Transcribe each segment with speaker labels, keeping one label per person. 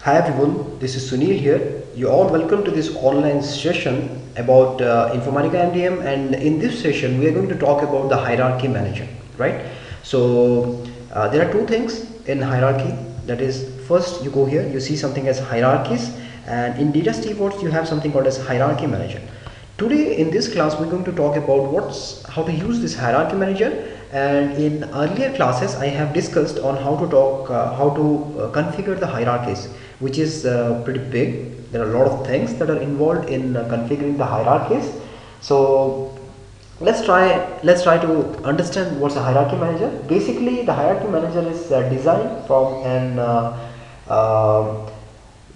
Speaker 1: Hi everyone, this is Sunil here. You're all welcome to this online session about Informatica MDM, and in this session we are going to talk about the hierarchy manager, right? So there are two things in hierarchy. That is, first you go here, you see something as hierarchies, and in data stewards you have something called as hierarchy manager. Today in this class we're going to talk about how to use this hierarchy manager, and in earlier classes I have discussed on how to configure the hierarchies, which is pretty big. There are a lot of things that are involved in configuring the hierarchies. So let's try to understand what's a hierarchy manager. Basically the hierarchy manager is designed from an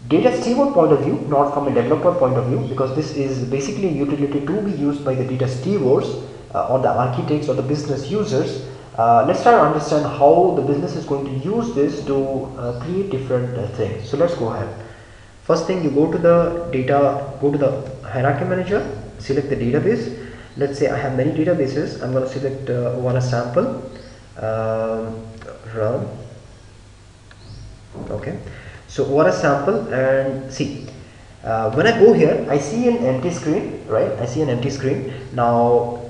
Speaker 1: data steward point of view, not from a developer point of view, because this is basically a utility to be used by the data stewards or the architects or the business users. Let's try to understand how the business is going to use this to create different things. So let's go ahead. First thing, you go to the hierarchy manager, select the database. Let's say I have many databases. I'm going to select one sample, run. Okay, so what a sample, and see when I go here I see an empty screen, right? I see an empty screen. Now,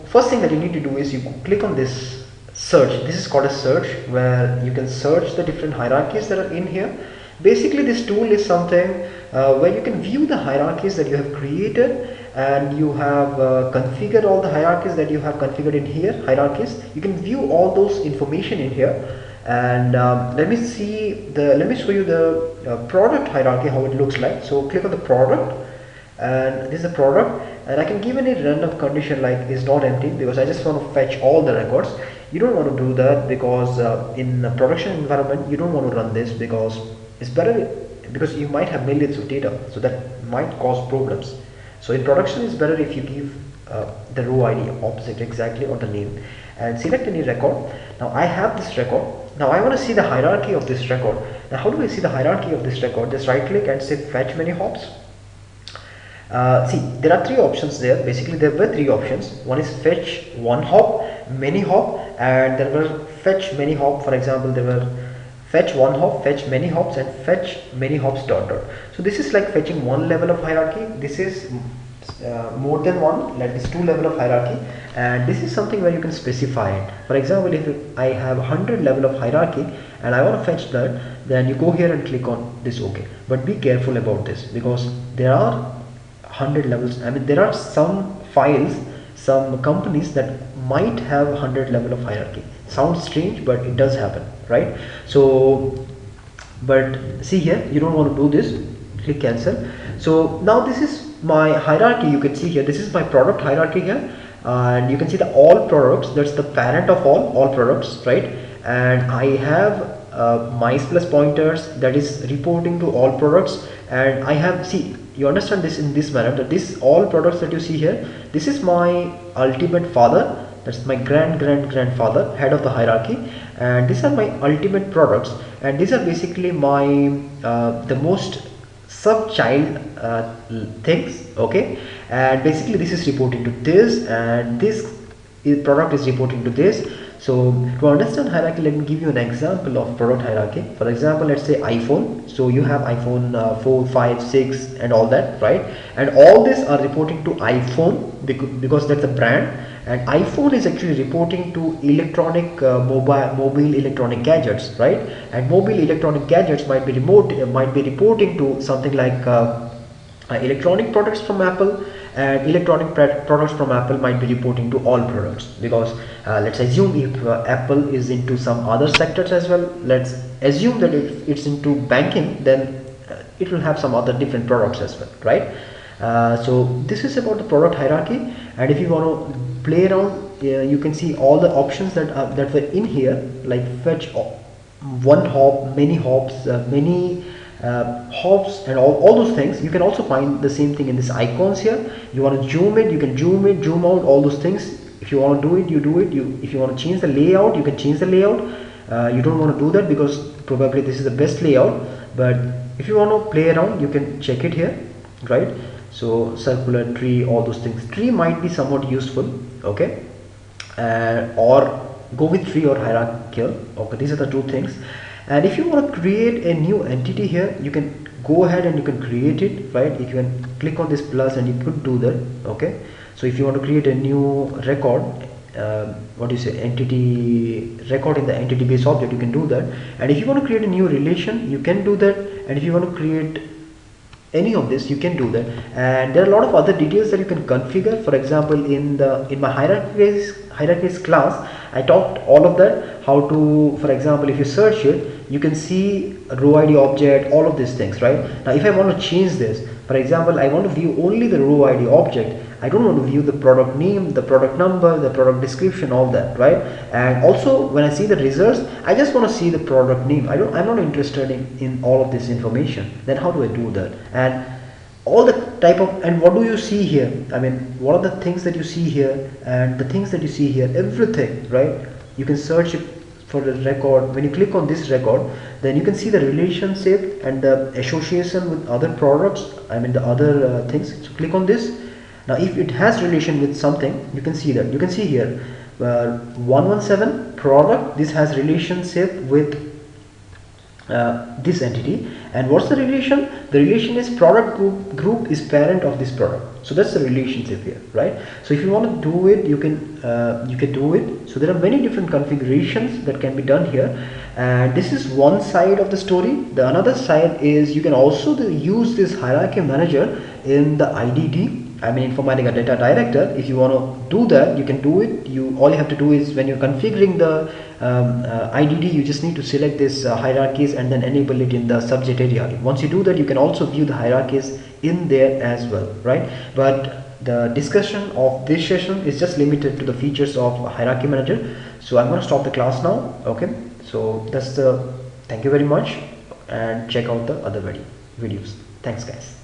Speaker 1: first thing that you need to do is you click on this search. This is called a search, where you can search the different hierarchies that are in here. Basically this tool is something where you can view the hierarchies that you have created, and you have configured all the hierarchies that you have configured in here. You can view all those information in here. And let me show you the product hierarchy, how it looks like. So click on the product, and this is the product, and I can give any random condition like is not empty, because I just want to fetch all the records. You don't want to do that, because in a production environment you don't want to run this, because it's better, because you might have millions of data, so that might cause problems. So in production it's better if you give the row ID, object exactly, or the name, and select any record. Now I have this record. Now I want to see the hierarchy of this record. Now how do I see the hierarchy of this record? Just right click and say fetch many hops. See, there are three options there. Basically there were three options. One is fetch one hop, many hop, and there were fetch many hop. For example, there were fetch one hop, fetch many hops, and fetch many hops dot dot. So this is like fetching one level of hierarchy. This is more than one, like this two level of hierarchy, and this is something where you can specify it. For example, if I have 100 level of hierarchy and I want to fetch that, then you go here and click on this OK. But be careful about this, because there are 100 levels. I mean, there are some files, some companies that might have 100 level of hierarchy. Sounds strange, but it does happen, right? So but see here, you don't want to do this. Click cancel. So now this is my hierarchy. You can see here, this is my product hierarchy here, and you can see the all products, that's the parent of all products, right? And I have mice plus pointers, that is reporting to all products. And I have, see, you understand this in this manner, that this all products that you see here, this is my ultimate father, that's my grandfather, head of the hierarchy, and these are my ultimate products, and these are basically my the most sub child things. Okay, and basically this is reporting to this, and this product is reporting to this. So to understand hierarchy, let me give you an example of product hierarchy. For example, let's say iPhone. So you have iPhone 4, 5, 6 and all that, right? And all these are reporting to iPhone, because that's a brand, and iPhone is actually reporting to electronic mobile electronic gadgets, right? And mobile electronic gadgets might be reporting to something like electronic products from Apple, and electronic products from Apple might be reporting to all products, because let's assume if Apple is into some other sectors as well. Let's assume that if it's into banking, then it will have some other different products as well, right? So this is about the product hierarchy, and if you want to play around, you can see all the options that were in here, like fetch one hop, many hops, many hops, and all those things. You can also find the same thing in this icons here. You want to zoom in, you can zoom in, zoom out, all those things. If you want to do it, you do it. If you want to change the layout, you can change the layout. You don't want to do that because probably this is the best layout, but if you want to play around, you can check it here, right? So circular, tree, all those things. Tree might be somewhat useful, okay, or go with tree or hierarchical. Okay, these are the two things. And if you want to create a new entity here, you can go ahead and you can create it, right? If you can click on this plus and you could do that. Okay, so if you want to create a new record, what do you say, entity record in the entity based object, you can do that. And if you want to create a new relation, you can do that. And if you want to create any of this, you can do that. And there are a lot of other details that you can configure. For example, in my hierarchies class, I talked all of that, how to, for example, if you search it, you can see row id object, all of these things, right? Now if I want to change this, for example, I want to view only the row id object, I don't want to view the product name, the product number, the product description, all that, right? And also when I see the results, I just want to see the product name. I'm not interested in all of this information. Then how do I do that? And all the type of, and what do you see here? I mean, what are the things that you see here and the things that you see here, everything, right? You can search it for the record. When you click on this record, then you can see the relationship and the association with other products, I mean the other things. So click on this. Now if it has relation with something, you can see that. You can see here 117 product, this has relationship with this entity. And what's the relation? The relation is product group is parent of this product. So that's the relationship here, right? So if you want to do it, you can do it. So there are many different configurations that can be done here, and this is one side of the story. The another side is you can also use this hierarchy manager in the IDD, I mean Informatica Data Director. If you want to do that, you can do it. All you have to do is, when you're configuring the IDD, you just need to select this hierarchies and then enable it in the subject area. Once you do that, you can also view the hierarchies in there as well, right? But the discussion of this session is just limited to the features of hierarchy manager. So I'm going to stop the class now. Okay, so thank you very much, and check out the other videos. Thanks guys.